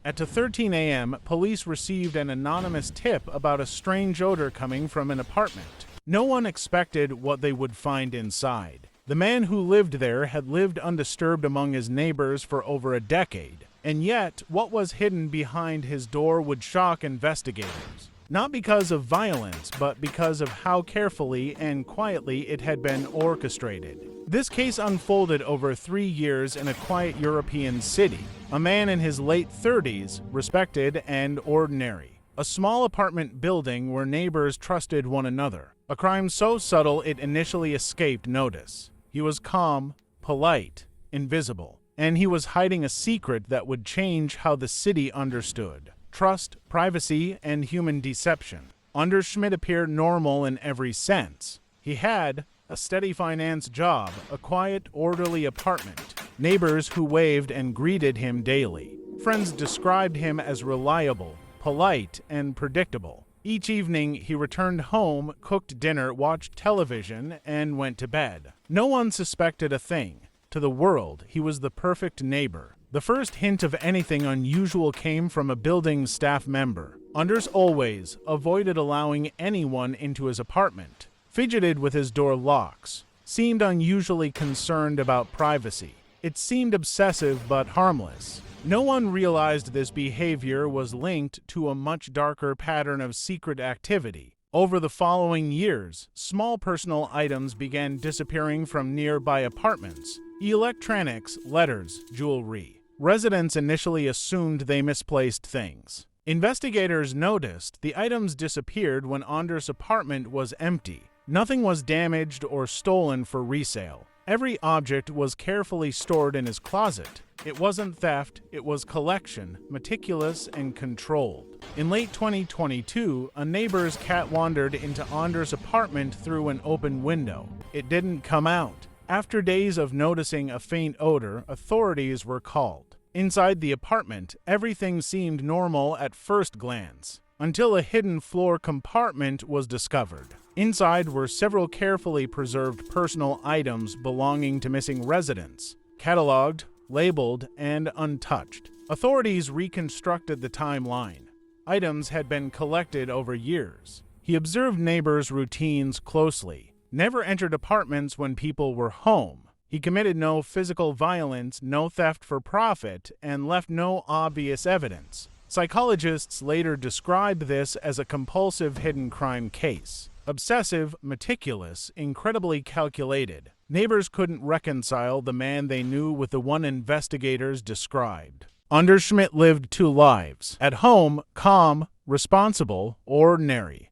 At 2:13 a.m., police received an anonymous tip about a strange odor coming from an apartment. No one expected what they would find inside. The man who lived there had lived undisturbed among his neighbors for over a decade, and yet what was hidden behind his door would shock investigators. Not because of violence, but because of how carefully and quietly it had been orchestrated. This case unfolded over 3 years in a quiet European city. A man in his late 30s, respected and ordinary. A small apartment building where neighbors trusted one another. A crime so subtle it initially escaped notice. He was calm, polite, invisible, and he was hiding a secret that would change how the city understood trust, privacy, and human deception. Anders Schmidt appeared normal in every sense. He had a steady finance job, a quiet, orderly apartment, neighbors who waved and greeted him daily. Friends described him as reliable, polite, and predictable. Each evening, he returned home, cooked dinner, watched television, and went to bed. No one suspected a thing. To the world, he was the perfect neighbor. The first hint of anything unusual came from a building staff member. Anders always avoided allowing anyone into his apartment, fidgeted with his door locks, seemed unusually concerned about privacy. It seemed obsessive but harmless. No one realized this behavior was linked to a much darker pattern of secret activity. Over the following years, small personal items began disappearing from nearby apartments. Electronics, letters, jewelry. Residents initially assumed they misplaced things. Investigators noticed the items disappeared when Anders' apartment was empty. Nothing was damaged or stolen for resale. Every object was carefully stored in his closet. It wasn't theft, it was collection, meticulous and controlled. In late 2022, a neighbor's cat wandered into Anders' apartment through an open window. It didn't come out. After days of noticing a faint odor, authorities were called. Inside the apartment, everything seemed normal at first glance, until a hidden floor compartment was discovered. Inside were several carefully preserved personal items belonging to missing residents, cataloged, labeled, and untouched. Authorities reconstructed the timeline. Items had been collected over years. He observed neighbors' routines closely, never entered apartments when people were home. He committed no physical violence, no theft for profit, and left no obvious evidence. Psychologists later described this as a compulsive hidden crime case. Obsessive, meticulous, incredibly calculated. Neighbors couldn't reconcile the man they knew with the one investigators described. Anders Schmidt lived 2 lives. At home, calm, responsible, ordinary.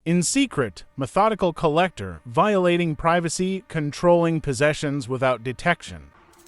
In secret, methodical collector, violating privacy, controlling possessions without detection.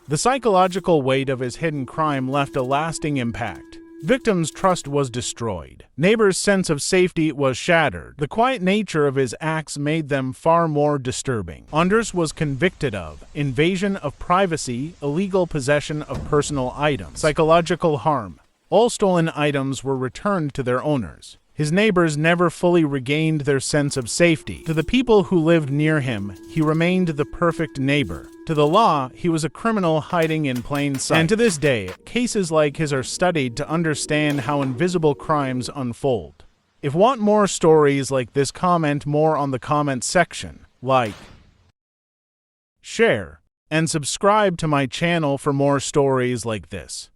The psychological weight of his hidden crime left a lasting impact. Victims' trust was destroyed. Neighbors' sense of safety was shattered. The quiet nature of his acts made them far more disturbing. Anders was convicted of invasion of privacy, illegal possession of personal items, psychological harm. All stolen items were returned to their owners. His neighbors never fully regained their sense of safety. To the people who lived near him, he remained the perfect neighbor. To the law, he was a criminal hiding in plain sight. And to this day, cases like his are studied to understand how invisible crimes unfold. If you want more stories like this, comment more on the comment section. Like, share, and subscribe to my channel for more stories like this.